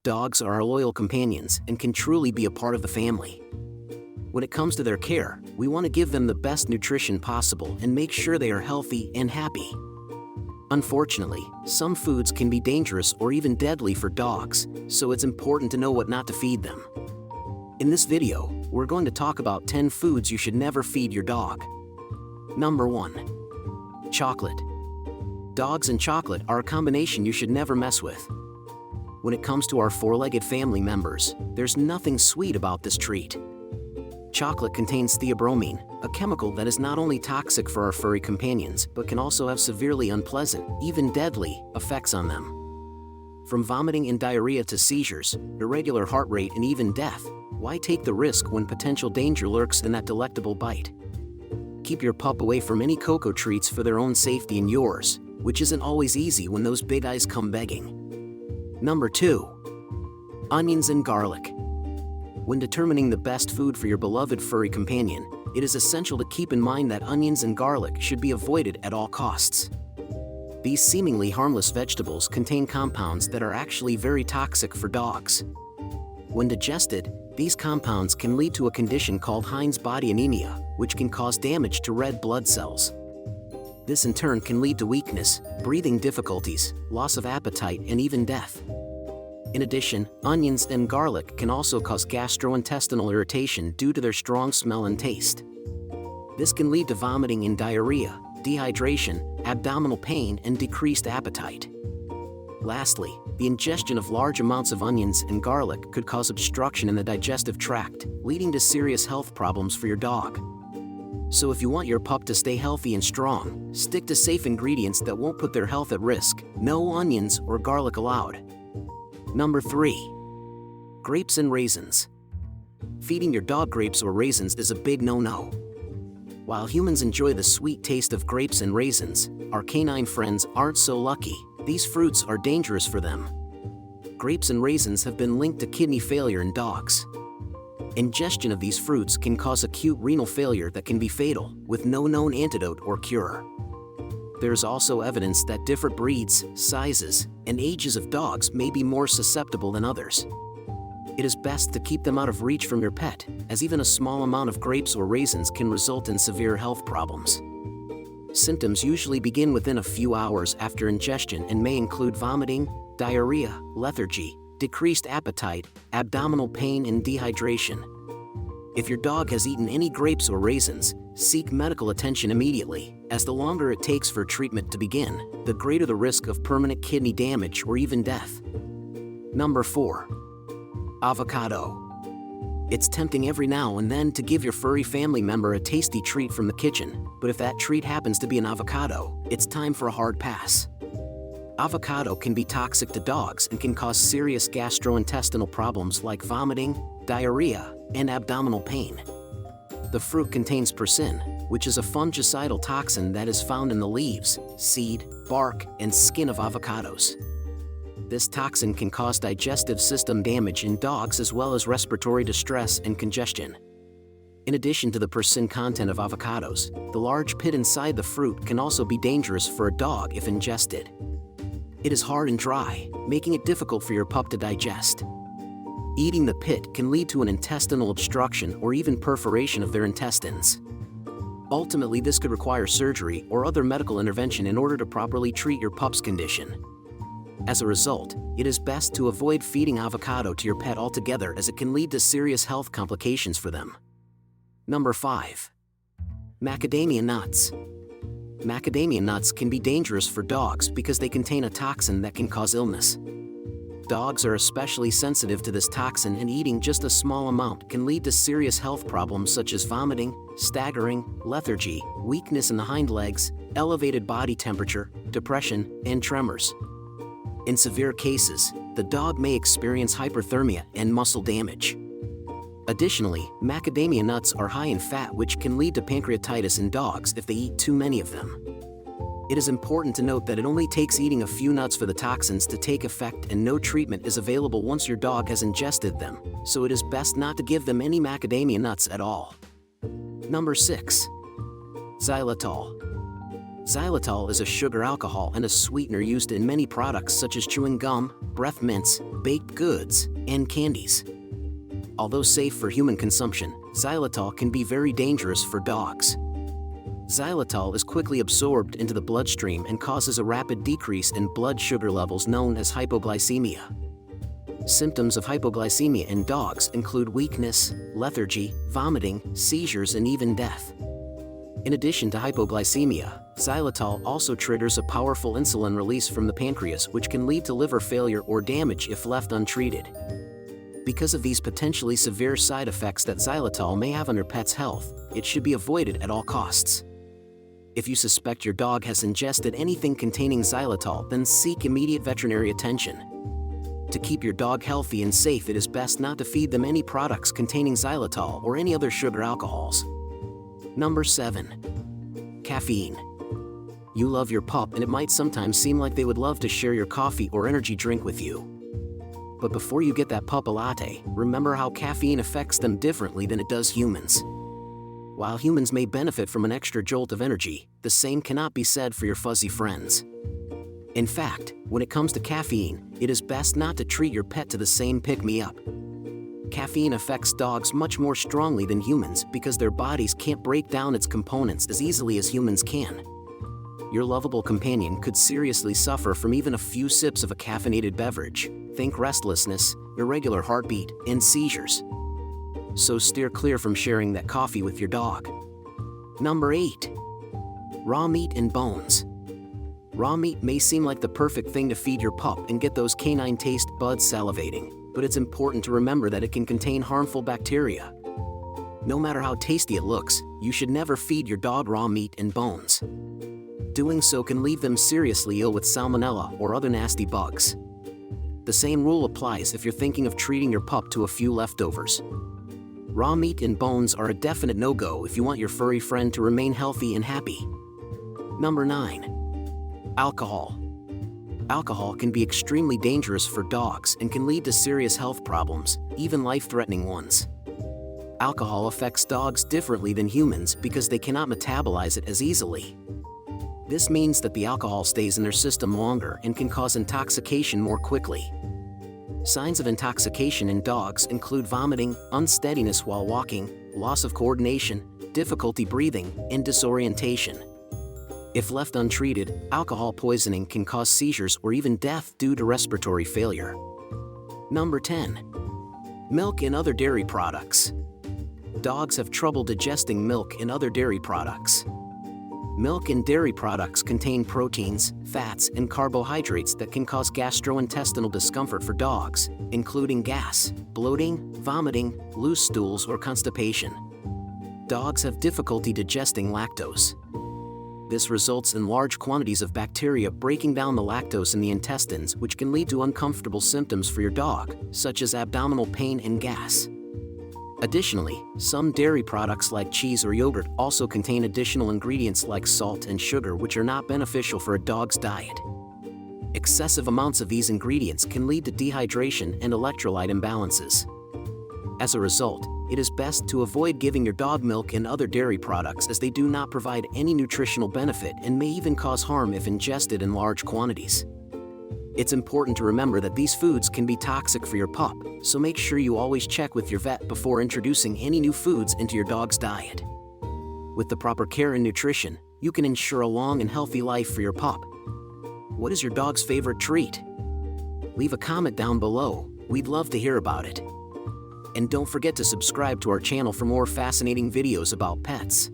Dogs are our loyal companions and can truly be a part of the family. When it comes to their care, we want to give them the best nutrition possible and make sure they are healthy and happy. Unfortunately, some foods can be dangerous or even deadly for dogs, so it's important to know what not to feed them. In this video, we're going to talk about 10 foods you should never feed your dog. Number 1. Chocolate. Dogs and chocolate are a combination you should never mess with. When it comes to our four-legged family members, there's nothing sweet about this treat. Chocolate contains theobromine, a chemical that is not only toxic for our furry companions but can also have severely unpleasant, even deadly, effects on them. From vomiting and diarrhea to seizures, irregular heart rate and even death, why take the risk when potential danger lurks in that delectable bite? Keep your pup away from any cocoa treats for their own safety and yours, which isn't always easy when those big eyes come begging. Number 2. Onions and garlic. When determining the best food for your beloved furry companion, it is essential to keep in mind that onions and garlic should be avoided at all costs. These seemingly harmless vegetables contain compounds that are actually very toxic for dogs. When digested, these compounds can lead to a condition called Heinz body anemia, which can cause damage to red blood cells. This in turn can lead to weakness, breathing difficulties, loss of appetite, and even death. In addition, onions and garlic can also cause gastrointestinal irritation due to their strong smell and taste. This can lead to vomiting and diarrhea, dehydration, abdominal pain, and decreased appetite. Lastly, the ingestion of large amounts of onions and garlic could cause obstruction in the digestive tract, leading to serious health problems for your dog. So if you want your pup to stay healthy and strong, stick to safe ingredients that won't put their health at risk. No onions or garlic allowed. Number 3. Grapes and raisins. Feeding your dog grapes or raisins is a big no-no. While humans enjoy the sweet taste of grapes and raisins, our canine friends aren't so lucky. These fruits are dangerous for them. Grapes and raisins have been linked to kidney failure in dogs. Ingestion of these fruits can cause acute renal failure that can be fatal, with no known antidote or cure. There's also evidence that different breeds, sizes, and ages of dogs may be more susceptible than others. It is best to keep them out of reach from your pet, as even a small amount of grapes or raisins can result in severe health problems. Symptoms usually begin within a few hours after ingestion and may include vomiting, diarrhea, lethargy, decreased appetite, abdominal pain, and dehydration. If your dog has eaten any grapes or raisins, seek medical attention immediately, as the longer it takes for treatment to begin, the greater the risk of permanent kidney damage or even death. Number 4. Avocado. It's tempting every now and then to give your furry family member a tasty treat from the kitchen, but if that treat happens to be an avocado, it's time for a hard pass. Avocado can be toxic to dogs and can cause serious gastrointestinal problems like vomiting, diarrhea, and abdominal pain. The fruit contains persin, which is a fungicidal toxin that is found in the leaves, seed, bark, and skin of avocados. This toxin can cause digestive system damage in dogs as well as respiratory distress and congestion. In addition to the persin content of avocados, the large pit inside the fruit can also be dangerous for a dog if ingested. It is hard and dry, making it difficult for your pup to digest. Eating the pit can lead to an intestinal obstruction or even perforation of their intestines. Ultimately, this could require surgery or other medical intervention in order to properly treat your pup's condition. As a result, it is best to avoid feeding avocado to your pet altogether, as it can lead to serious health complications for them. Number 5. Macadamia nuts. Macadamia nuts can be dangerous for dogs because they contain a toxin that can cause illness. Dogs are especially sensitive to this toxin, and eating just a small amount can lead to serious health problems such as vomiting, staggering, lethargy, weakness in the hind legs, elevated body temperature, depression, and tremors. In severe cases, the dog may experience hyperthermia and muscle damage. Additionally, macadamia nuts are high in fat, which can lead to pancreatitis in dogs if they eat too many of them. It is important to note that it only takes eating a few nuts for the toxins to take effect, and no treatment is available once your dog has ingested them, so it is best not to give them any macadamia nuts at all. Number 6. Xylitol. Xylitol is a sugar alcohol and a sweetener used in many products such as chewing gum, breath mints, baked goods, and candies. Although safe for human consumption, xylitol can be very dangerous for dogs. Xylitol is quickly absorbed into the bloodstream and causes a rapid decrease in blood sugar levels known as hypoglycemia. Symptoms of hypoglycemia in dogs include weakness, lethargy, vomiting, seizures, and even death. In addition to hypoglycemia, xylitol also triggers a powerful insulin release from the pancreas, which can lead to liver failure or damage if left untreated. Because of these potentially severe side effects that xylitol may have on your pet's health, it should be avoided at all costs. If you suspect your dog has ingested anything containing xylitol, then seek immediate veterinary attention. To keep your dog healthy and safe, it is best not to feed them any products containing xylitol or any other sugar alcohols. Number 7. Caffeine. You love your pup, and it might sometimes seem like they would love to share your coffee or energy drink with you. But before you get that pup a latte, remember how caffeine affects them differently than it does humans. While humans may benefit from an extra jolt of energy, the same cannot be said for your fuzzy friends. In fact, when it comes to caffeine, it is best not to treat your pet to the same pick-me-up. Caffeine affects dogs much more strongly than humans because their bodies can't break down its components as easily as humans can. Your lovable companion could seriously suffer from even a few sips of a caffeinated beverage. Think restlessness, irregular heartbeat, and seizures. So steer clear from sharing that coffee with your dog. Number 8. Raw meat and bones. Raw meat may seem like the perfect thing to feed your pup and get those canine taste buds salivating, but it's important to remember that it can contain harmful bacteria. No matter how tasty it looks, you should never feed your dog raw meat and bones. Doing so can leave them seriously ill with salmonella or other nasty bugs. The same rule applies if you're thinking of treating your pup to a few leftovers. Raw meat and bones are a definite no-go if you want your furry friend to remain healthy and happy. Number 9. Alcohol. Alcohol can be extremely dangerous for dogs and can lead to serious health problems, even life-threatening ones. Alcohol affects dogs differently than humans because they cannot metabolize it as easily. This means that the alcohol stays in their system longer and can cause intoxication more quickly. Signs of intoxication in dogs include vomiting, unsteadiness while walking, loss of coordination, difficulty breathing, and disorientation. If left untreated, alcohol poisoning can cause seizures or even death due to respiratory failure. Number 10. Milk and other dairy products. Dogs have trouble digesting milk and other dairy products. Milk and dairy products contain proteins, fats, and carbohydrates that can cause gastrointestinal discomfort for dogs, including gas, bloating, vomiting, loose stools, or constipation. Dogs have difficulty digesting lactose. This results in large quantities of bacteria breaking down the lactose in the intestines, which can lead to uncomfortable symptoms for your dog, such as abdominal pain and gas. Additionally, some dairy products like cheese or yogurt also contain additional ingredients like salt and sugar, which are not beneficial for a dog's diet. Excessive amounts of these ingredients can lead to dehydration and electrolyte imbalances. As a result, it is best to avoid giving your dog milk and other dairy products, as they do not provide any nutritional benefit and may even cause harm if ingested in large quantities. It's important to remember that these foods can be toxic for your pup, so make sure you always check with your vet before introducing any new foods into your dog's diet. With the proper care and nutrition, you can ensure a long and healthy life for your pup. What is your dog's favorite treat? Leave a comment down below. We'd love to hear about it. And don't forget to subscribe to our channel for more fascinating videos about pets.